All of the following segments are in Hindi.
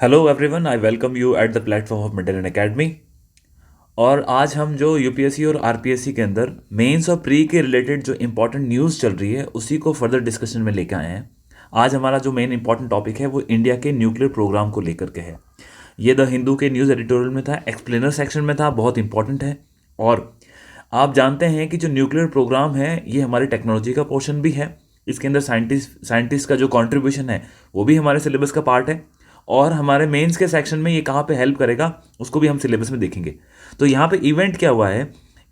Hello everyone, I welcome you at the platform of middle academy. और आज हम जो यूपीएससी और आरपीएससी के अंदर मेंस और प्री के रिलेटेड जो इंपॉर्टेंट न्यूज़ चल रही है उसी को फर्दर डिस्कशन में लेकर आए हैं। आज हमारा जो मेन इंपॉर्टेंट टॉपिक है वो इंडिया के न्यूक्लियर प्रोग्राम को लेकर के है। ये द हिंदू के न्यूज़ एडिटोरियल में था, एक्सप्लेनर सेक्शन में था, बहुत इंपॉर्टेंट है। और आप जानते हैं कि जो न्यूक्लियर प्रोग्राम है ये हमारी टेक्नोलॉजी का पोर्शन भी है। इसके अंदर साइंटिस्ट का जो कंट्रीब्यूशन है वो भी हमारे सिलेबस का पार्ट है। और हमारे मेंस के सेक्शन में ये कहाँ पे हेल्प करेगा उसको भी हम सिलेबस में देखेंगे। तो यहाँ पे इवेंट क्या हुआ है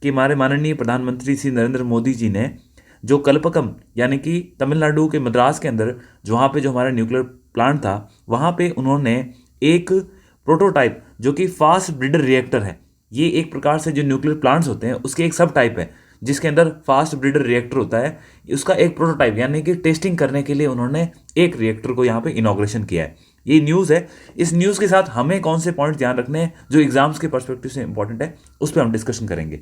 कि हमारे माननीय प्रधानमंत्री श्री नरेंद्र मोदी जी ने जो कल्पकम यानी कि तमिलनाडु के मद्रास के अंदर जो वहाँ पे जो हमारा न्यूक्लियर प्लांट था वहाँ पे उन्होंने एक प्रोटोटाइप जो कि फास्ट ब्रीडर रिएक्टर है। ये एक प्रकार से जो न्यूक्लियर प्लांट्स होते हैं उसके एक सब टाइप है जिसके अंदर फास्ट ब्रीडर रिएक्टर होता है। उसका एक प्रोटोटाइप यानी कि टेस्टिंग करने के लिए उन्होंने एक रिएक्टर को यहाँ पे इनॉग्रेशन किया है। ये न्यूज़ है। इस न्यूज़ के साथ हमें कौन से पॉइंट ध्यान रखने हैं जो एग्जाम्स के पर्सपेक्टिव से इंपॉर्टेंट है उस पर हम डिस्कशन करेंगे।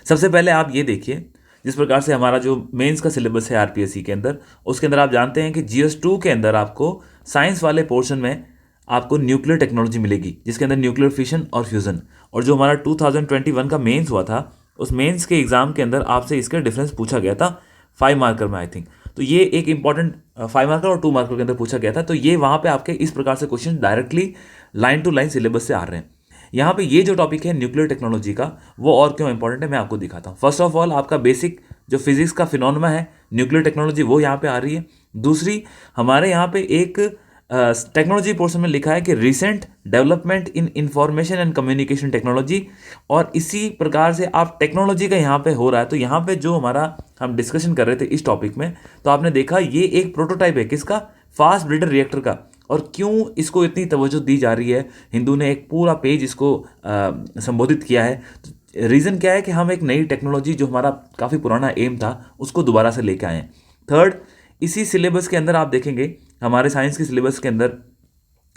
सबसे पहले आप ये देखिए, जिस प्रकार से हमारा जो मेंस का सिलेबस है आरपीएससी के अंदर, उसके अंदर आप जानते हैं कि जीएस 2 के अंदर आपको साइंस वाले पोर्शन में आपको न्यूक्लियर टेक्नोलॉजी मिलेगी जिसके अंदर न्यूक्लियर फिशन और फ्यूज़न। और जो हमारा 2021 का मेंस हुआ था उस मेंस के एग्जाम के अंदर आपसे इसका डिफरेंस पूछा गया था 5 मार्कर में आई थिंक। तो ये एक इंपॉर्टेंट 5 मार्कर और 2 मार्कर के अंदर पूछा गया था। तो ये वहाँ पे आपके इस प्रकार से question directly line to line syllabus से आ रहे हैं। यहाँ पे ये जो टॉपिक है न्यूक्लियर टेक्नोलॉजी का वो और क्यों इंपॉर्टेंट है मैं आपको दिखाता हूँ। फर्स्ट ऑफ ऑल आपका बेसिक जो फिजिक्स का फिनोमेना है न्यूक्लियर टेक्नोलॉजी वो यहाँ पे आ रही है। दूसरी हमारे यहाँ पे एक टेक्नोलॉजी पोर्शन में लिखा है कि recent development in information and communication technology. और इसी प्रकार से आप टेक्नोलॉजी का यहाँ पे हो रहा है। तो यहाँ पे जो हमारा हम डिस्कशन कर रहे थे इस टॉपिक में तो आपने देखा ये एक प्रोटोटाइप है किसका, फास्ट ब्रीडर रिएक्टर का। और क्यों इसको इतनी तवज्जो दी जा रही है, हिंदू ने एक पूरा पेज इसको संबोधित किया है। तो रीज़न क्या है कि हम एक नई टेक्नोलॉजी जो हमारा काफ़ी पुराना एम था उसको दोबारा से लेके आए। थर्ड, इसी सिलेबस के अंदर आप देखेंगे हमारे साइंस के सिलेबस के अंदर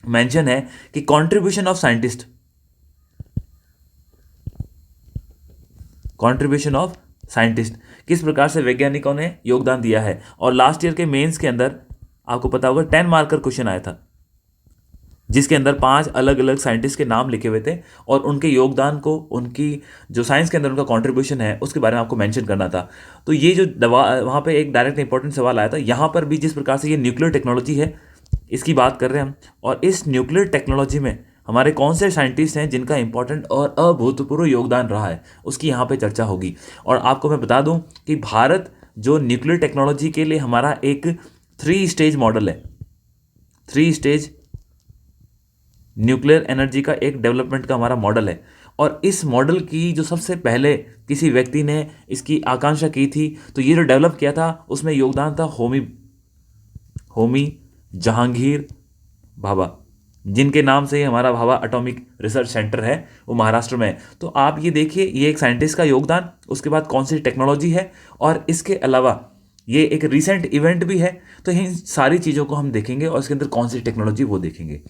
मेंशन है कि contribution of scientist, contribution of scientist किस प्रकार से वैज्ञानिकों ने योगदान दिया है। और लास्ट ईयर के मेंस के अंदर आपको पता होगा 10 मार्कर क्वेश्चन आया था जिसके अंदर 5 अलग अलग साइंटिस्ट के नाम लिखे हुए थे और उनके योगदान को, उनकी जो साइंस के अंदर उनका कंट्रीब्यूशन है उसके बारे में आपको मेंशन करना था। तो ये जो दवा वहाँ पे एक डायरेक्ट इंपॉर्टेंट सवाल आया था। यहाँ पर भी जिस प्रकार से ये न्यूक्लियर टेक्नोलॉजी है इसकी बात कर रहे हैं हम, और इस न्यूक्लियर टेक्नोलॉजी में हमारे कौन से साइंटिस्ट हैं जिनका इंपॉर्टेंट और अभूतपूर्व योगदान रहा है उसकी यहाँ पे चर्चा होगी। और आपको मैं बता दूं कि भारत जो न्यूक्लियर टेक्नोलॉजी के लिए हमारा एक 3 स्टेज मॉडल है, 3 स्टेज न्यूक्लियर एनर्जी का एक डेवलपमेंट का हमारा मॉडल है। और इस मॉडल की जो सबसे पहले किसी व्यक्ति ने इसकी आकांक्षा की थी तो ये जो डेवलप किया था उसमें योगदान था होमी जहांगीर भाभा, जिनके नाम से ही हमारा भाभा एटॉमिक रिसर्च सेंटर है वो महाराष्ट्र में है। तो आप ये देखिए ये एक साइंटिस्ट का योगदान, उसके बाद कौन सी टेक्नोलॉजी है और इसके अलावा ये एक रिसेंट इवेंट भी है। तो इन सारी चीज़ों को हम देखेंगे और इसके अंदर कौन सी टेक्नोलॉजी वो देखेंगे।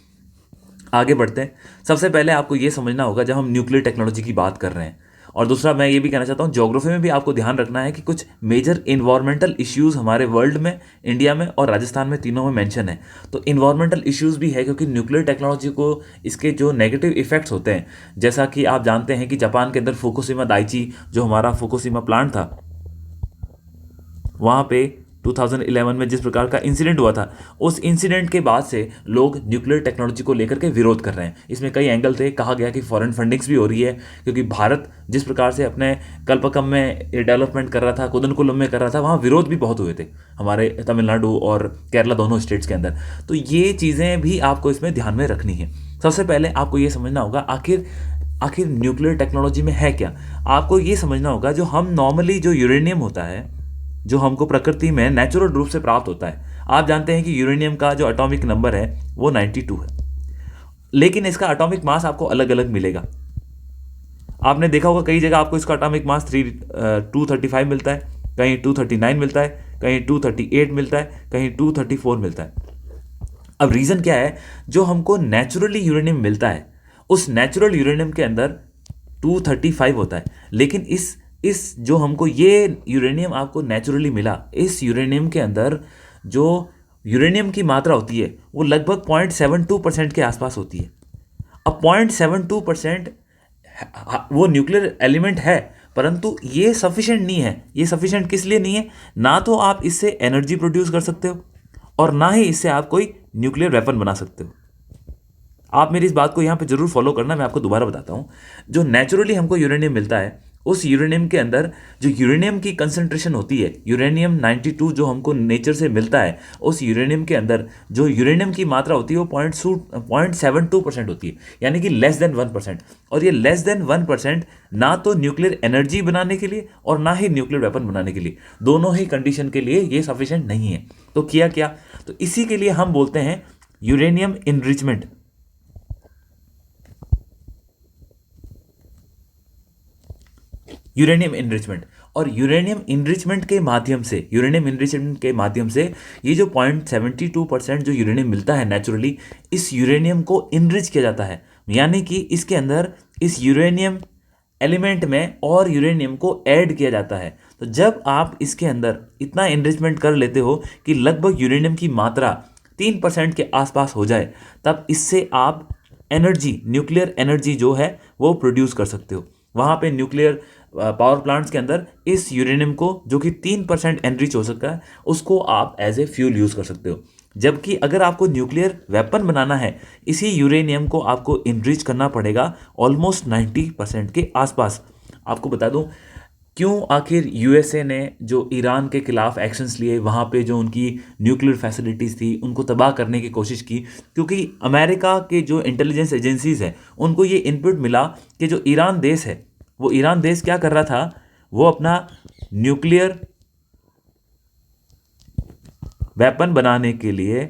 आगे बढ़ते हैं। सबसे पहले आपको ये समझना होगा जब हम न्यूक्लियर टेक्नोलॉजी की बात कर रहे हैं, और दूसरा मैं ये भी कहना चाहता हूँ ज्योग्राफी में भी आपको ध्यान रखना है कि कुछ मेजर इन्वायरमेंटल इश्यूज़ हमारे वर्ल्ड में, इंडिया में और राजस्थान में, तीनों में मेंशन है। तो इन्वायरमेंटल इश्यूज़ भी है क्योंकि न्यूक्लियर टेक्नोलॉजी को इसके जो नेगेटिव इफेक्ट्स होते हैं, जैसा कि आप जानते हैं कि जापान के अंदर फुकुशिमा दाइची जो हमारा फुकुशिमा प्लांट था वहाँ पे 2011 में जिस प्रकार का इंसिडेंट हुआ था उस इंसिडेंट के बाद से लोग न्यूक्लियर टेक्नोलॉजी को लेकर के विरोध कर रहे हैं। इसमें कई एंगल थे, कहा गया कि फॉरेन फंडिंग्स भी हो रही है क्योंकि भारत जिस प्रकार से अपने कल्पकम में डेवलपमेंट कर रहा था, कुदनकुलम में कर रहा था, वहाँ विरोध भी बहुत हुए थे हमारे तमिलनाडु और केरला दोनों स्टेट्स के अंदर। तो ये चीज़ें भी आपको इसमें ध्यान में रखनी है। सबसे पहले आपको ये समझना होगा आखिर न्यूक्लियर टेक्नोलॉजी में है क्या। आपको ये समझना होगा जो हम नॉर्मली जो यूरेनियम होता है जो हमको प्रकृति में नेचुरल रूप से प्राप्त होता है, आप जानते हैं कि यूरेनियम का जो एटॉमिक नंबर है वो 92 है, लेकिन इसका एटॉमिक मास आपको अलग अलग मिलेगा। आपने देखा होगा कई जगह आपको इसका एटॉमिक मास 235 मिलता है, कहीं 239 मिलता है, कहीं 238 मिलता है, कहीं 234 मिलता है। अब रीज़न क्या है, जो हमको नेचुरली यूरेनियम मिलता है उस नेचुरल यूरेनियम के अंदर 235 होता है, लेकिन इस जो हमको ये यूरेनियम आपको नेचुरली मिला, इस यूरेनियम के अंदर जो यूरेनियम की मात्रा होती है वो लगभग 0.72% के आसपास होती है। अब 0.72% वो न्यूक्लियर एलिमेंट है, परंतु ये सफिशिएंट नहीं है। ये सफिशिएंट किस लिए नहीं है? ना तो आप इससे एनर्जी प्रोड्यूस कर सकते हो और ना ही इससे आप कोई न्यूक्लियर वेपन बना सकते हो। आप मेरी इस बात को यहाँ पे जरूर फॉलो करना। मैं आपको दोबारा बताता हूँ। जो नेचुरली हमको यूरेनियम मिलता है, उस यूरेनियम के अंदर जो यूरेनियम की कंसंट्रेशन होती है, यूरेनियम 92 जो हमको नेचर से मिलता है, उस यूरेनियम के अंदर जो यूरेनियम की मात्रा होती है वो 0.72% होती है, यानी कि लेस देन 1%। और ये लेस देन 1% ना तो न्यूक्लियर एनर्जी बनाने के लिए और ना ही न्यूक्लियर वेपन बनाने के लिए, दोनों ही कंडीशन के लिए ये सफिशिएंट नहीं है। तो किया क्या? तो इसी के लिए हम बोलते हैं यूरेनियम इनरिचमेंट। यूरेनियम इनरिचमेंट और यूरेनियम इनरिचमेंट के माध्यम से ये जो 0.72% जो यूरेनियम मिलता है नेचुरली, इस यूरेनियम को इनरिच किया जाता है, यानी कि इसके अंदर इस यूरेनियम एलिमेंट में और यूरेनियम को ऐड किया जाता है। तो जब आप इसके अंदर इतना इनरिचमेंट कर लेते हो कि लगभग यूरेनियम की मात्रा 3% के आसपास हो जाए, तब इससे आप एनर्जी, न्यूक्लियर एनर्जी जो है वो प्रोड्यूस कर सकते हो। वहाँ पे न्यूक्लियर पावर प्लांट्स के अंदर इस यूरेनियम को, जो कि 3% एनरिच हो सकता है, उसको आप एज ए फ्यूल यूज़ कर सकते हो। जबकि अगर आपको न्यूक्लियर वेपन बनाना है, इसी यूरेनियम को आपको इनरिच करना पड़ेगा ऑलमोस्ट 90% के आसपास। आपको बता दूं क्यों आखिर यूएसए ने जो ईरान के खिलाफ एक्शंस लिए, वहाँ पे जो उनकी न्यूक्लियर फैसिलिटीज़ थी उनको तबाह करने की कोशिश की, क्योंकि अमेरिका के जो इंटेलिजेंस एजेंसीज हैं उनको ये इनपुट मिला कि जो ईरान देश है, वो ईरान देश क्या कर रहा था, वो अपना न्यूक्लियर वेपन बनाने के लिए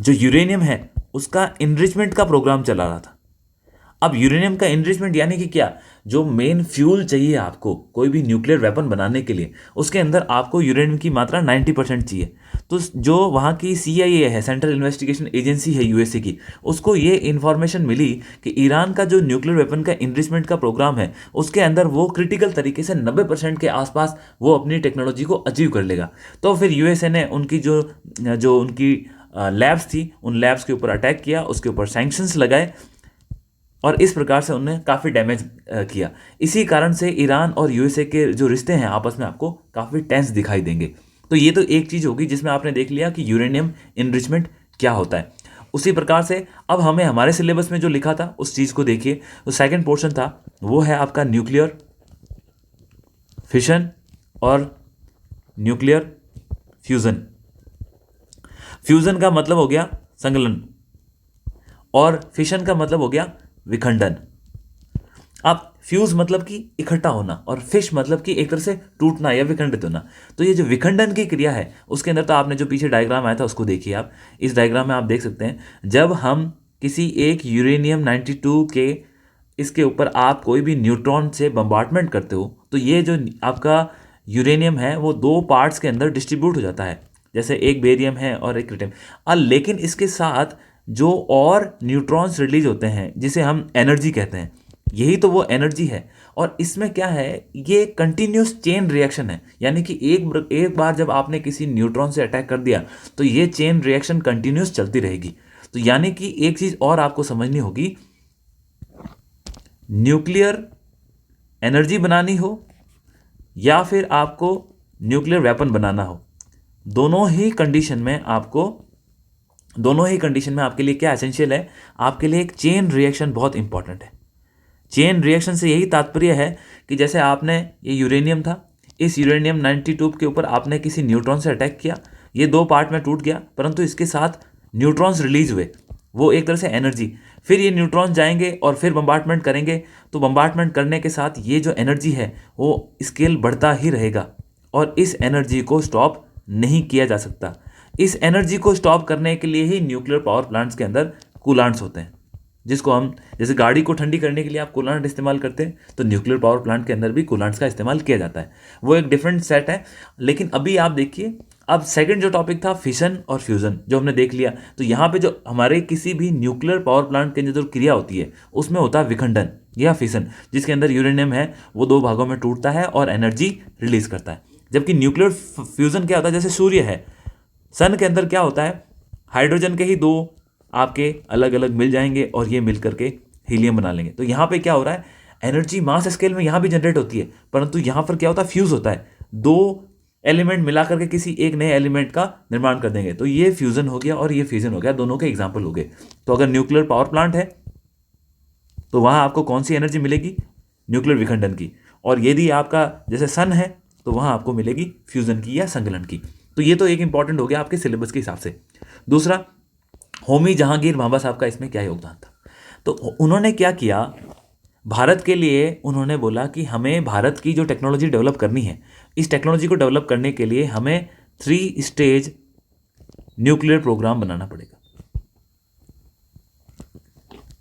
जो यूरेनियम है उसका इनरिचमेंट का प्रोग्राम चला रहा था। अब यूरेनियम का इनरिचमेंट यानी कि क्या? जो मेन फ्यूल चाहिए आपको कोई भी न्यूक्लियर वेपन बनाने के लिए, उसके अंदर आपको यूरेनियम की मात्रा 90% चाहिए। तो जो वहाँ की CIA है, सेंट्रल इन्वेस्टिगेशन एजेंसी है यूएसए की, उसको ये इन्फॉर्मेशन मिली कि ईरान का जो न्यूक्लियर वेपन का इनरिचमेंट का प्रोग्राम है, उसके अंदर वो क्रिटिकल तरीके से 90% के आसपास वो अपनी टेक्नोलॉजी को अचीव कर लेगा। तो फिर यूएसए ने उनकी जो उनकी लैब्स थी, उन लैब्स के ऊपर अटैक किया, उसके ऊपर सैंक्शंस लगाए और इस प्रकार से उन्होंने काफ़ी डैमेज किया। इसी कारण से ईरान और यूएसए के जो रिश्ते हैं आपस में आपको काफ़ी टेंस दिखाई देंगे। तो ये तो एक चीज़ होगी जिसमें आपने देख लिया कि यूरेनियम इनरिचमेंट क्या होता है। उसी प्रकार से अब हमें हमारे सिलेबस में जो लिखा था उस चीज़ को देखिए। तो सेकंड पोर्शन था वो है आपका न्यूक्लियर फिशन और न्यूक्लियर फ्यूज़न। फ्यूज़न का मतलब हो गया संकलन और फिशन का मतलब हो गया विखंडन। अब फ्यूज मतलब कि इकट्ठा होना और फिश मतलब कि एक तरह से टूटना या विखंडित होना। तो ये जो विखंडन की क्रिया है उसके अंदर, तो आपने जो पीछे डायग्राम आया था उसको देखिए आप। इस डायग्राम में आप देख सकते हैं, जब हम किसी एक यूरेनियम 92 के इसके ऊपर आप कोई भी न्यूट्रॉन से बम्बार्टमेंट करते हो, तो ये जो आपका यूरेनियम है वो दो पार्ट्स के अंदर डिस्ट्रीब्यूट हो जाता है, जैसे एक बेरियम है और एक ट्रिटियम। लेकिन इसके साथ जो और न्यूट्रॉन्स रिलीज होते हैं जिसे हम एनर्जी कहते हैं, यही तो वो एनर्जी है। और इसमें क्या है, ये कंटिन्यूस चेन रिएक्शन है, यानी कि एक बार जब आपने किसी न्यूट्रॉन से अटैक कर दिया तो ये चेन रिएक्शन कंटिन्यूस चलती रहेगी। तो यानी कि एक चीज और आपको समझनी होगी, न्यूक्लियर एनर्जी बनानी हो या फिर आपको न्यूक्लियर वेपन बनाना हो, दोनों ही कंडीशन में आपके लिए क्या एसेंशियल है? आपके लिए एक चेन रिएक्शन बहुत इंपॉर्टेंट है। चेन रिएक्शन से यही तात्पर्य है कि जैसे आपने ये यूरेनियम था, इस यूरेनियम 92 के ऊपर आपने किसी न्यूट्रॉन से अटैक किया, ये दो पार्ट में टूट गया, परंतु इसके साथ न्यूट्रॉन्स रिलीज हुए, वो एक तरह से एनर्जी। फिर ये न्यूट्रॉन्स जाएंगे और फिर बम्बार्टमेंट करेंगे, तो बम्बार्टमेंट करने के साथ ये जो एनर्जी है वो स्केल बढ़ता ही रहेगा और इस एनर्जी को स्टॉप नहीं किया जा सकता। इस एनर्जी को स्टॉप करने के लिए ही न्यूक्लियर पावर प्लांट्स के अंदर कूलांट्स होते हैं, जिसको हम, जैसे गाड़ी को ठंडी करने के लिए आप कूलांट इस्तेमाल करते हैं, तो न्यूक्लियर पावर प्लांट के अंदर भी कूलांट्स का इस्तेमाल किया जाता है। वो एक डिफरेंट सेट है। लेकिन अभी आप देखिए, अब सेकंड जो टॉपिक था फिशन और फ्यूजन, जो हमने देख लिया, तो यहाँ पे जो हमारे किसी भी न्यूक्लियर पावर प्लांट के अंदर जो क्रिया होती है उसमें होता है विखंडन या फिशन, जिसके अंदर यूरेनियम है वो दो भागों में टूटता है और एनर्जी रिलीज करता है। जबकि न्यूक्लियर फ्यूजन क्या होता है, जैसे सूर्य है, सन के अंदर क्या होता है, हाइड्रोजन के ही दो आपके अलग अलग मिल जाएंगे और ये मिल करके हीलियम बना लेंगे। तो यहाँ पे क्या हो रहा है, एनर्जी मास स्केल में यहाँ भी जनरेट होती है, परंतु यहाँ पर क्या होता है, फ्यूज होता है, दो एलिमेंट मिला करके किसी एक नए एलिमेंट का निर्माण कर देंगे। तो ये फ्यूजन हो गया और ये फ्यूजन हो गया, दोनों के एग्जाम्पल हो गए। तो अगर न्यूक्लियर पावर प्लांट है तो वहां आपको कौन सी एनर्जी मिलेगी, न्यूक्लियर विखंडन की। और यदि आपका जैसे सन है तो वहां आपको मिलेगी फ्यूजन की या संकलन की। तो ये तो एक इंपॉर्टेंट हो गया आपके सिलेबस के हिसाब से। दूसरा, होमी जहांगीर भाभा साहब का इसमें क्या योगदान था। तो उन्होंने क्या किया, भारत के लिए उन्होंने बोला कि हमें भारत की जो टेक्नोलॉजी डेवलप करनी है, इस टेक्नोलॉजी को डेवलप करने के लिए हमें 3 स्टेज न्यूक्लियर प्रोग्राम बनाना पड़ेगा।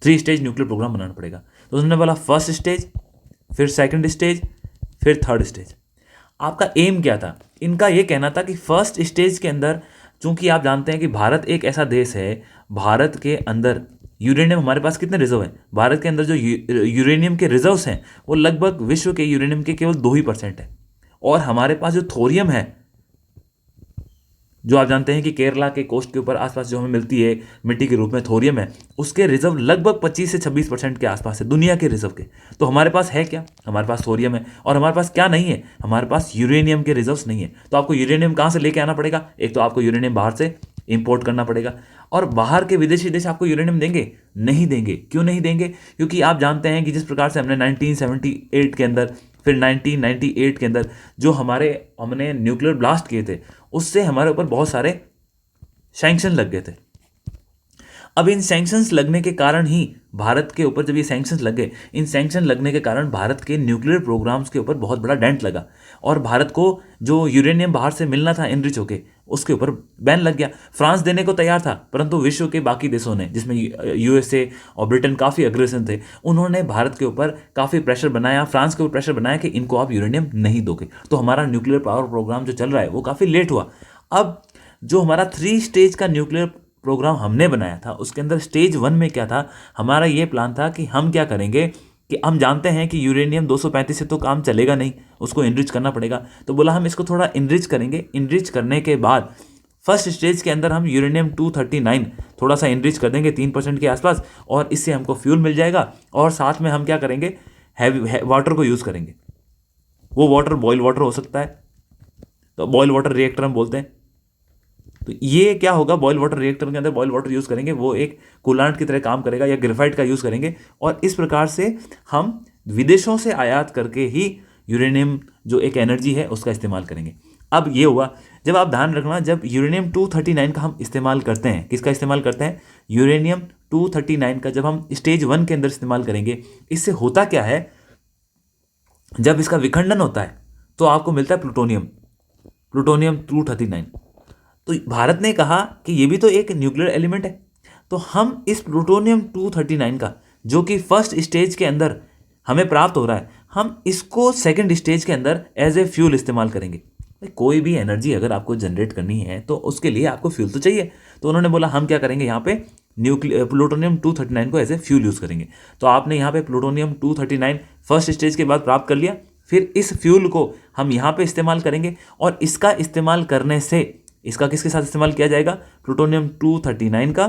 3 स्टेज न्यूक्लियर प्रोग्राम बनाना पड़ेगा। तो उन्होंने बोला फर्स्ट स्टेज, फिर सेकंड स्टेज, फिर थर्ड स्टेज। आपका एम क्या था, इनका यह कहना था कि फर्स्ट स्टेज के अंदर, चूंकि आप जानते हैं कि भारत एक ऐसा देश है, भारत के अंदर यूरेनियम हमारे पास कितने रिजर्व हैं, भारत के अंदर जो यूरेनियम के रिजर्व्स हैं वो लगभग विश्व के यूरेनियम के केवल 2% है। और हमारे पास जो थोरियम है, जो आप जानते हैं कि केरला के कोस्ट के ऊपर आसपास जो हमें मिलती है मिट्टी के रूप में, थोरियम है, उसके रिजर्व लगभग 25 से 26% के आसपास है दुनिया के रिजर्व के। तो हमारे पास है क्या, हमारे पास थोरियम है। और हमारे पास क्या नहीं है, हमारे पास यूरेनियम के रिजर्व्स नहीं है। तो आपको यूरेनियम कहाँ से लेके आना पड़ेगा, एक तो आपको यूरेनियम बाहर से इंपोर्ट करना पड़ेगा। और बाहर के विदेशी देश आपको यूरेनियम देंगे, नहीं देंगे। क्यों नहीं देंगे, क्योंकि आप जानते हैं कि जिस प्रकार से हमने 1978 के अंदर, फिर 1998 के अंदर जो हमने न्यूक्लियर ब्लास्ट किए थे, उससे हमारे ऊपर बहुत सारे सैंक्शन लग गए थे। अब इन सैंक्शंस लगने के कारण ही भारत के ऊपर, जब ये सैंक्शंस लग गए, इन सैंक्शन लगने के कारण भारत के न्यूक्लियर प्रोग्राम्स के ऊपर बहुत बड़ा डेंट लगा और भारत को जो यूरेनियम बाहर से मिलना था एनरिच होके, उसके ऊपर बैन लग गया। फ्रांस देने को तैयार था, परंतु विश्व के बाकी देशों ने, जिसमें यूएसए और ब्रिटेन काफ़ी अग्रेसिव थे, उन्होंने भारत के ऊपर काफ़ी प्रेशर बनाया, फ्रांस के ऊपर प्रेशर बनाया कि इनको आप यूरेनियम नहीं दोगे। तो हमारा न्यूक्लियर पावर प्रोग्राम जो चल रहा है वो काफ़ी लेट हुआ। अब जो हमारा 3 स्टेज का न्यूक्लियर प्रोग्राम हमने बनाया था, उसके अंदर स्टेज 1 में क्या था, हमारा ये प्लान था कि हम क्या करेंगे कि हम जानते हैं कि यूरेनियम 235 से तो काम चलेगा नहीं, उसको इनरिच करना पड़ेगा। तो बोला हम इसको थोड़ा इनरिच करेंगे। इनरिच करने के बाद फर्स्ट स्टेज के अंदर हम यूरेनियम 239 थोड़ा सा इनरिच कर देंगे 3% के आसपास, और इससे हमको फ्यूल मिल जाएगा। और साथ में हम क्या करेंगे, हैवी वाटर को यूज़ करेंगे। वो वाटर बॉयल वाटर हो सकता है, तो बॉयल वाटर रिएक्टर हम बोलते हैं। तो ये क्या होगा, बॉयल वाटर रिएक्टर के अंदर बॉयल वाटर यूज़ करेंगे, वो एक कूलांट की तरह काम करेगा, या ग्रेफाइट का यूज़ करेंगे। और इस प्रकार से हम विदेशों से आयात करके ही यूरेनियम जो एक एनर्जी है उसका इस्तेमाल करेंगे। अब ये हुआ, जब आप ध्यान रखना, जब यूरेनियम 239 का हम इस्तेमाल करते हैं, किसका इस्तेमाल करते हैं, यूरेनियम 239 का जब हम स्टेज 1 के अंदर इस्तेमाल करेंगे, इससे होता क्या है, जब इसका विखंडन होता है तो आपको मिलता है प्लूटोनियम, प्लूटोनियम 239। तो भारत ने कहा कि ये भी तो एक न्यूक्लियर एलिमेंट है, तो हम इस प्लूटोनियम 239 का, जो कि फर्स्ट स्टेज के अंदर हमें प्राप्त हो रहा है, हम इसको सेकंड स्टेज के अंदर एज ए फ्यूल इस्तेमाल करेंगे। कोई भी एनर्जी अगर आपको जनरेट करनी है तो उसके लिए आपको फ्यूल तो चाहिए। तो उन्होंने बोला हम क्या करेंगे, यहाँ पे प्लूटोनियम 239 को एज ए फ्यूल यूज़ करेंगे। तो आपने यहाँ पे प्लूटोनियम 239 फर्स्ट स्टेज के बाद प्राप्त कर लिया, फिर इस फ्यूल को हम यहाँ पे इस्तेमाल करेंगे। और इसका इस्तेमाल करने से, इसका किसके साथ इस्तेमाल किया जाएगा, प्लूटोनियम 239 का,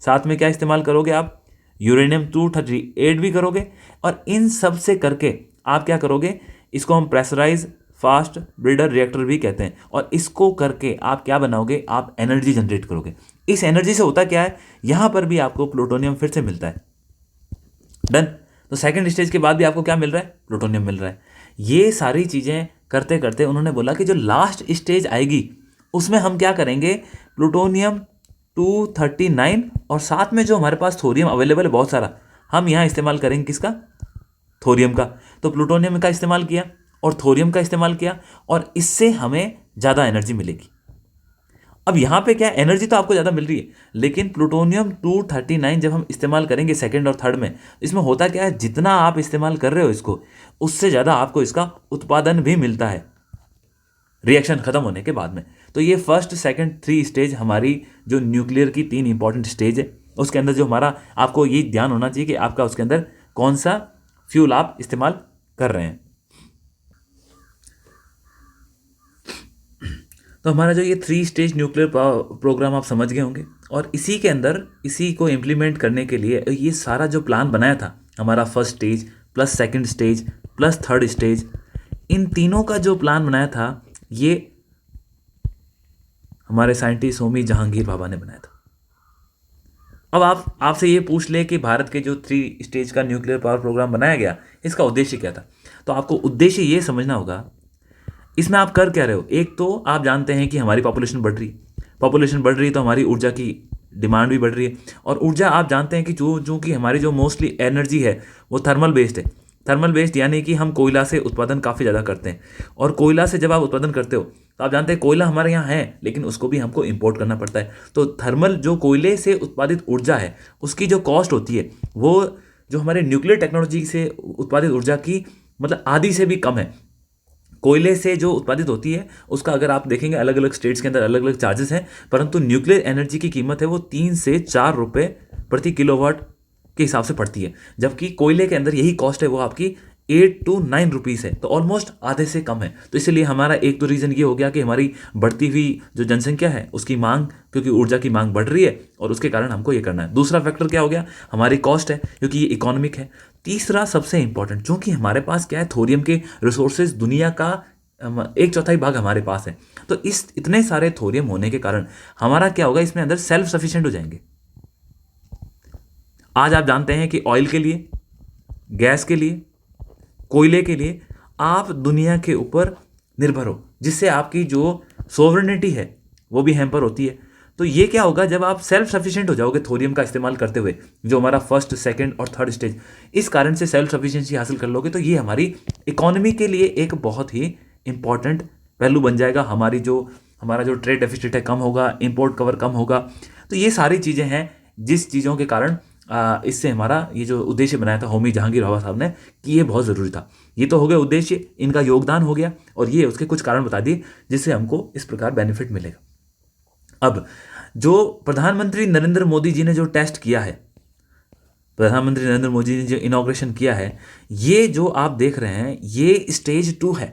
साथ में क्या इस्तेमाल करोगे आप, यूरेनियम 238 भी करोगे। और इन सब से करके आप क्या करोगे, इसको हम प्रेशराइज फास्ट ब्रीडर रिएक्टर भी कहते हैं। और इसको करके आप क्या बनाओगे, आप एनर्जी जनरेट करोगे। इस एनर्जी से होता क्या है, यहां पर भी आपको प्लूटोनियम फिर से मिलता है। डन। तो सेकंड स्टेज के बाद भी आपको क्या मिल रहा है, प्लूटोनियम मिल रहा है। ये सारी चीजें करते करते उन्होंने बोला कि जो लास्ट स्टेज आएगी उसमें हम क्या करेंगे, प्लूटोनियम 239 और साथ में जो हमारे पास थोरियम अवेलेबल है बहुत सारा, हम यहां इस्तेमाल करेंगे किसका, थोरियम का। तो प्लूटोनियम का इस्तेमाल किया और थोरियम का इस्तेमाल किया, और इससे हमें ज़्यादा एनर्जी मिलेगी। अब यहाँ पे क्या, एनर्जी तो आपको ज़्यादा मिल रही है, लेकिन प्लूटोनियम 239 जब हम इस्तेमाल करेंगे सेकंड और थर्ड में, इसमें होता क्या है, जितना आप इस्तेमाल कर रहे हो इसको, उससे ज़्यादा आपको इसका उत्पादन भी मिलता है रिएक्शन खत्म होने के बाद में। तो ये फर्स्ट सेकंड 3 स्टेज हमारी जो न्यूक्लियर की 3 इंपॉर्टेंट स्टेज है, उसके अंदर जो हमारा, आपको ये ध्यान होना चाहिए कि आपका उसके अंदर कौन सा फ्यूल आप इस्तेमाल कर रहे हैं। तो हमारा जो ये 3 स्टेज न्यूक्लियर प्रोग्राम आप समझ गए होंगे, और इसी के अंदर इसी को इम्प्लीमेंट करने के लिए ये सारा जो प्लान बनाया था, हमारा first stage plus second stage plus third stage, इन तीनों का जो प्लान बनाया था ये हमारे साइंटिस्ट होमी जहांगीर भाभा ने बनाया था। अब आपसे ये पूछ ले कि भारत के जो 3 स्टेज का न्यूक्लियर पावर प्रोग्राम बनाया गया, इसका उद्देश्य क्या था, तो आपको उद्देश्य ये समझना होगा इसमें आप कर क्या रहे हो। एक तो आप जानते हैं कि हमारी पॉपुलेशन बढ़ रही है, पॉपुलेशन बढ़ रही है तो हमारी ऊर्जा की डिमांड भी बढ़ रही है, और ऊर्जा आप जानते हैं कि जो कि हमारी जो मोस्टली एनर्जी है वो थर्मल बेस्ड है। थर्मल बेस्ड यानी कि हम कोयला से उत्पादन काफ़ी ज़्यादा करते हैं, और कोयला से जब आप उत्पादन करते हो तो आप जानते हैं कोयला हमारे यहाँ है, लेकिन उसको भी हमको इंपोर्ट करना पड़ता है। तो थर्मल जो कोयले से उत्पादित ऊर्जा है उसकी जो कॉस्ट होती है वो जो हमारे न्यूक्लियर टेक्नोलॉजी से उत्पादित ऊर्जा की मतलब आधी से भी कम है। कोयले से जो उत्पादित होती है उसका अगर आप देखेंगे अलग अलग स्टेट्स के अंदर अलग अलग चार्जेस हैं, परंतु न्यूक्लियर एनर्जी की कीमत है वो 3 से 4 रुपये प्रति किलोवाट के हिसाब से पड़ती है, जबकि कोयले के अंदर यही कॉस्ट है वो आपकी 8 to 9 रुपीज़ है, तो ऑलमोस्ट आधे से कम है। तो इसलिए हमारा एक तो रीज़न ये हो गया कि हमारी बढ़ती हुई जो जनसंख्या है उसकी मांग, क्योंकि ऊर्जा की मांग बढ़ रही है और उसके कारण हमको ये करना है। दूसरा फैक्टर क्या हो गया, हमारी कॉस्ट है, क्योंकि ये इकोनॉमिक है। तीसरा सबसे इंपॉर्टेंट, चूंकि हमारे पास क्या है, थोरियम के रिसोर्सेज दुनिया का 1/4 भाग हमारे पास है, तो इस इतने सारे थोरियम होने के कारण हमारा क्या होगा, इसमें अंदर सेल्फ सफिशिएंट हो जाएंगे। आज आप जानते हैं कि ऑयल के लिए, गैस के लिए, कोयले के लिए आप दुनिया के ऊपर निर्भर हो, जिससे आपकी जो सोवरेनिटी है वो भी हैम्पर होती है। तो ये क्या होगा, जब आप सेल्फ सफिशिएंट हो जाओगे थोरियम का इस्तेमाल करते हुए, जो हमारा फर्स्ट सेकंड और थर्ड स्टेज, इस कारण से सेल्फ सफिशिएंसी हासिल कर लोगे, तो ये हमारी इकोनॉमी के लिए एक बहुत ही इंपॉर्टेंट पहलू बन जाएगा। हमारा जो ट्रेड डेफिसिट है कम होगा, इंपोर्ट कवर कम होगा। तो ये सारी चीज़ें हैं जिस चीज़ों के कारण इससे हमारा ये जो उद्देश्य बनाया था होमी जहांगीर भाभा साहब ने, कि ये बहुत ज़रूरी था। ये तो हो गया उद्देश्य, इनका योगदान हो गया, और ये उसके कुछ कारण बता दिए जिससे हमको इस प्रकार बेनिफिट मिलेगा। अब जो प्रधानमंत्री नरेंद्र मोदी जी ने जो टेस्ट किया है, प्रधानमंत्री नरेंद्र मोदी ने जो इनॉग्रेशन किया है, ये जो आप देख रहे हैं ये स्टेज 2 है।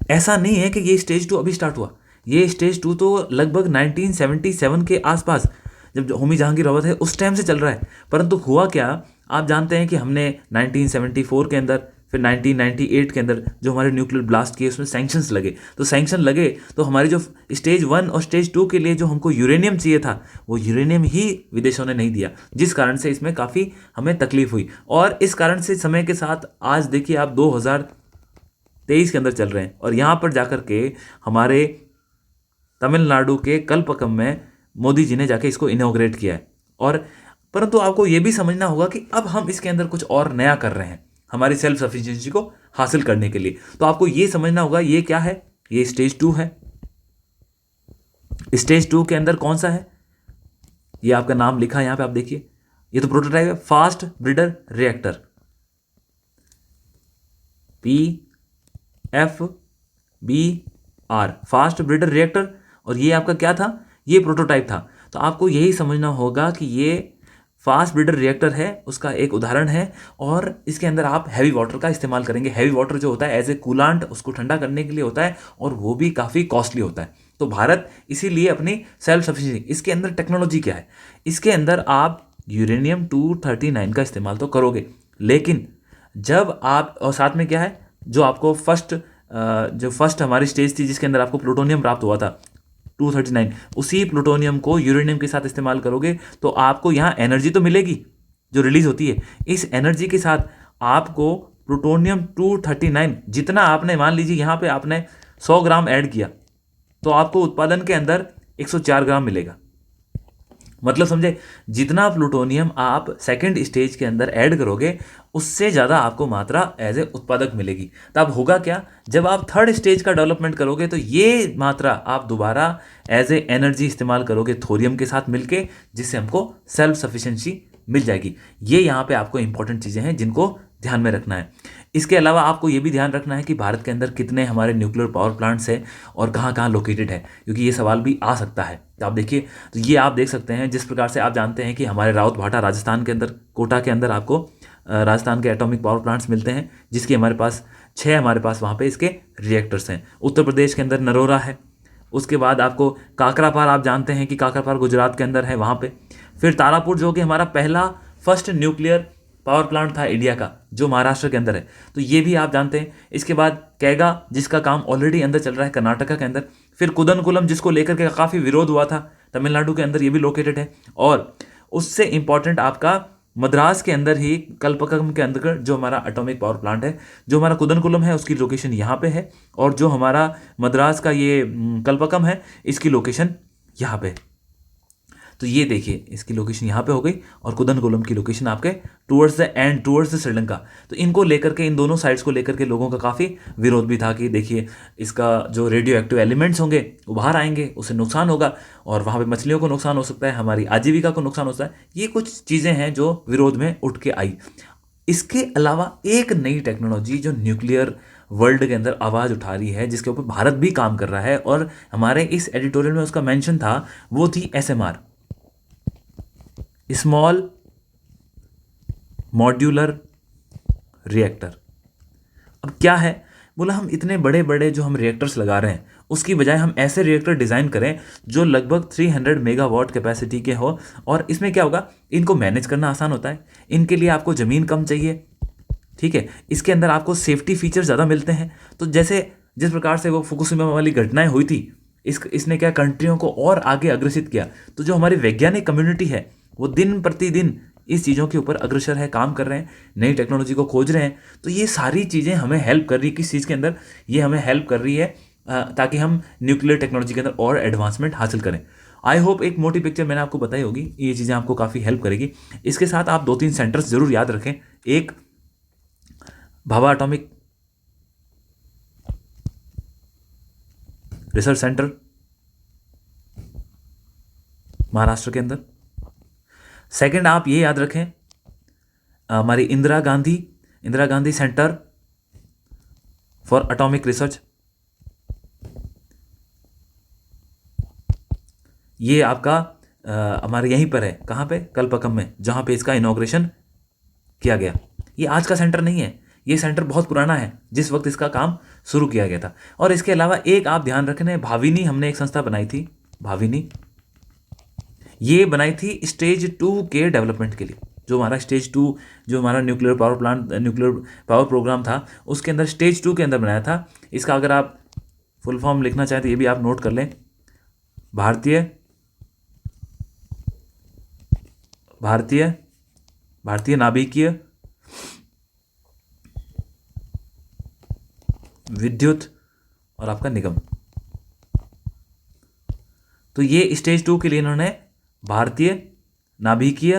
ऐसा नहीं है कि ये स्टेज 2 अभी स्टार्ट हुआ, ये स्टेज 2 तो लगभग 1977 के आसपास, जब होमी जहांगीर भाभा थे उस टाइम से चल रहा है। परंतु हुआ क्या, आप जानते हैं कि हमने 1974 के अंदर, फिर 1998 के अंदर जो हमारे न्यूक्लियर ब्लास्ट किए उसमें सैंक्शंस लगे। तो सैंक्शन लगे तो हमारी जो स्टेज 1 और स्टेज 2 के लिए जो हमको यूरेनियम चाहिए था वो यूरेनियम ही विदेशों ने नहीं दिया, जिस कारण से इसमें काफ़ी हमें तकलीफ हुई। और इस कारण से समय के साथ आज देखिए आप 2023 के अंदर चल रहे हैं, और यहाँ पर जाकर के हमारे तमिलनाडु के कल्पकम में मोदी जी ने जाके इसको इनॉग्रेट किया है। और परंतु आपको ये भी समझना होगा कि अब हम इसके अंदर कुछ और नया कर रहे हैं हमारी सेल्फ सफिशिएंसी को हासिल करने के लिए। तो आपको ये समझना होगा ये क्या है, ये स्टेज 2 है। स्टेज 2 के अंदर कौन सा है, ये आपका नाम लिखा है यहाँ पे, आप देखिए, ये तो प्रोटोटाइप है, fast breeder reactor, PFBR, fast breeder reactor. और ये आपका क्या था, ये प्रोटोटाइप था। तो आपको यही समझना होगा कि ये फास्ट ब्रीडर रिएक्टर है, उसका एक उदाहरण है, और इसके अंदर आप हैवी वाटर का इस्तेमाल करेंगे। हैवी वाटर जो होता है एज ए कूलांट, उसको ठंडा करने के लिए होता है, और वो भी काफ़ी कॉस्टली होता है। तो भारत इसीलिए अपनी सेल्फ सफिशिएंसी, इसके अंदर टेक्नोलॉजी क्या है, इसके अंदर आप यूरेनियम 239 का इस्तेमाल तो करोगे, लेकिन जब आप, और साथ में क्या है, जो आपको फर्स्ट हमारी स्टेज थी जिसके अंदर आपको प्लूटोनियम प्राप्त हुआ था 239, उसी प्लूटोनियम को यूरेनियम के साथ इस्तेमाल करोगे तो आपको यहाँ एनर्जी तो मिलेगी जो रिलीज होती है। इस एनर्जी के साथ आपको प्लूटोनियम 239 जितना आपने, मान लीजिए यहाँ पे आपने 100 ग्राम ऐड किया तो आपको उत्पादन के अंदर 104 ग्राम मिलेगा। मतलब समझे, जितना प्लूटोनियम आप सेकंड स्टेज के अंदर ऐड करोगे उससे ज़्यादा आपको मात्रा एज ए उत्पादक मिलेगी। तब होगा क्या, जब आप थर्ड स्टेज का डेवलपमेंट करोगे तो ये मात्रा आप दोबारा एज ए एनर्जी इस्तेमाल करोगे थोरियम के साथ मिलके, जिससे हमको सेल्फ सफिशिएंसी मिल जाएगी। ये यहाँ पे आपको इंपॉर्टेंट चीज़ें हैं जिनको ध्यान में रखना है। इसके अलावा आपको ये भी ध्यान रखना है कि भारत के अंदर कितने हमारे न्यूक्लियर पावर प्लांट्स हैं और कहाँ कहाँ लोकेटेड है, क्योंकि ये सवाल भी आ सकता है। तो आप देखिए, तो ये आप देख सकते हैं जिस प्रकार से आप जानते हैं कि हमारे राउत भाटा राजस्थान के अंदर, कोटा के अंदर आपको राजस्थान के एटॉमिक पावर प्लांट्स मिलते हैं, जिसकी हमारे पास 6 हमारे पास वहाँ पे इसके रिएक्टर्स हैं। उत्तर प्रदेश के अंदर नरोरा है। उसके बाद आपको काकरापार, आप जानते हैं कि काकरापार गुजरात के अंदर है, वहाँ पे। फिर तारापुर जो कि हमारा पहला फर्स्ट न्यूक्लियर पावर प्लांट था इंडिया का, जो महाराष्ट्र के अंदर है, तो ये भी आप जानते हैं। इसके बाद कैगा, जिसका काम ऑलरेडी अंदर चल रहा है कर्नाटका के अंदर। फिर कुदनकुलम, जिसको लेकर के काफ़ी विरोध हुआ था, तमिलनाडु के अंदर ये भी लोकेटेड है। और उससे इंपॉर्टेंट आपका मद्रास के अंदर ही कल्पकम के अंदर जो हमारा एटॉमिक पावर प्लांट है, जो हमारा कुदनकुलम है, उसकी लोकेशन यहाँ पे है। और जो हमारा मद्रास का ये कल्पकम है, इसकी लोकेशन यहाँ पे है। तो ये देखिए, इसकी लोकेशन यहाँ पे हो गई और कुदनकुलम की लोकेशन आपके towards the end, towards the Sri Lanka. तो इनको लेकर के, इन दोनों साइड्स को लेकर के लोगों का काफ़ी विरोध भी था कि देखिए इसका जो रेडियो एक्टिव एलिमेंट्स होंगे वो बाहर आएंगे, उससे नुकसान होगा और वहाँ पे मछलियों को नुकसान हो सकता है, हमारी आजीविका को नुकसान हो सकता है। ये कुछ चीज़ें हैं जो विरोध में उठ के आई। इसके अलावा एक नई टेक्नोलॉजी जो न्यूक्लियर वर्ल्ड के अंदर आवाज़ उठा रही है, जिसके ऊपर भारत भी काम कर रहा है और हमारे इस एडिटोरियल में उसका मेंशन था, वो थी SMR, स्मॉल मॉड्यूलर रिएक्टर। अब क्या है, बोला हम इतने बड़े बड़े जो हम रिएक्टर्स लगा रहे हैं, उसकी बजाय हम ऐसे रिएक्टर डिज़ाइन करें जो लगभग 300 मेगावाट कैपेसिटी के हो। और इसमें क्या होगा, इनको मैनेज करना आसान होता है, इनके लिए आपको ज़मीन कम चाहिए, ठीक है। इसके अंदर आपको सेफ्टी फीचर ज़्यादा मिलते हैं। तो जैसे जिस प्रकार से वो फुकुशिमा वाली घटनाएं हुई थी, इसने क्या कंट्रियों को और आगे अग्रसित किया। तो जो हमारी वैज्ञानिक कम्युनिटी है, वो दिन प्रतिदिन इस चीज़ों के ऊपर अग्रसर है, काम कर रहे हैं, नई टेक्नोलॉजी को खोज रहे हैं। तो ये सारी चीज़ें हमें हेल्प कर रही है, किस चीज़ के अंदर, ये हमें हेल्प कर रही है ताकि हम न्यूक्लियर टेक्नोलॉजी के अंदर और एडवांसमेंट हासिल करें। आई होप एक मोटी पिक्चर मैंने आपको बताई होगी, ये चीज़ें आपको काफ़ी हेल्प करेगी। इसके साथ आप 2-3 सेंटर्स जरूर याद रखें। एक Bhabha atomic research centre Maharashtra के अंदर। सेकंड आप ये याद रखें, हमारी Indira Gandhi centre for atomic research, ये आपका हमारे यहीं पर है। कहाँ पे, कल्पकम में, जहाँ पे इसका इनॉग्रेशन किया गया। ये आज का सेंटर नहीं है, ये सेंटर बहुत पुराना है, जिस वक्त इसका काम शुरू किया गया था। और इसके अलावा एक आप ध्यान रखना, भाविनी, हमने एक संस्था बनाई थी, भाविनी, ये बनाई थी स्टेज 2 के डेवलपमेंट के लिए। जो हमारा स्टेज 2, जो हमारा nuclear power plant, nuclear power program था, उसके अंदर स्टेज 2 के अंदर बनाया था। इसका अगर आप फुल फॉर्म लिखना चाहें तो ये भी आप नोट कर लें, भारतीय नाभिकीय विद्युत और आपका निगम। तो ये स्टेज 2 के लिए इन्होंने भारतीय नाभिकीय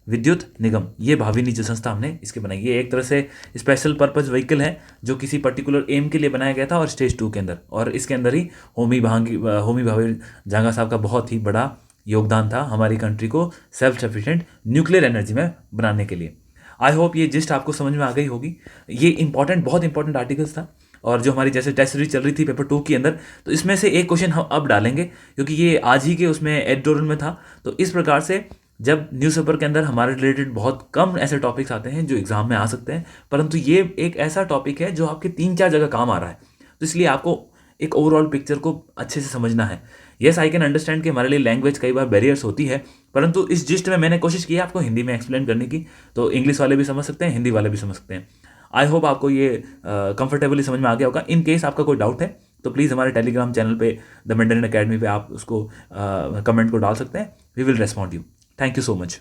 विद्युत निगम, ये भाविनी जो संस्था हमने इसके बनाई, ये एक तरह से स्पेशल पर्पज व्हीकल है जो किसी पर्टिकुलर एम के लिए बनाया गया था, और स्टेज 2 के अंदर, और इसके अंदर ही होमी भाभी जांगा साहब का बहुत ही बड़ा योगदान था हमारी कंट्री को सेल्फ सफिशिएंट न्यूक्लियर एनर्जी में बनाने के लिए। आई होप ये जिस्ट आपको समझ में आ गई होगी। ये बहुत इंपॉर्टेंट आर्टिकल्स था, और जो हमारी जैसे टेस्ट सीरीज चल रही थी पेपर 2 के अंदर, तो इसमें से एक क्वेश्चन हम अब डालेंगे, क्योंकि ये आज ही के उसमें एडिटोरियल में था। तो इस प्रकार से जब न्यूज़पेपर के अंदर हमारे रिलेटेड बहुत कम ऐसे टॉपिक्स आते हैं जो एग्जाम में आ सकते हैं, परंतु ये एक ऐसा टॉपिक है जो आपके 3-4 जगह काम आ रहा है। तो इसलिए आपको एक ओवरऑल पिक्चर को अच्छे से समझना है। येस, आई कैन अंडरस्टैंड कि हमारे लिए लैंग्वेज कई बार बैरियर्स होती है, परंतु इस जिस्ट में मैंने कोशिश की है आपको हिंदी में एक्सप्लेन करने की, तो इंग्लिश वाले भी समझ सकते हैं, हिंदी वाले भी समझ सकते हैं। आई होप आपको ये कंफर्टेबली समझ में आ गया होगा। इन केस आपका कोई डाउट है तो प्लीज़ हमारे टेलीग्राम चैनल पे द मैंडेरिन एकेडमी पे आप उसको कमेंट को डाल सकते हैं। We will respond you. Thank you so much.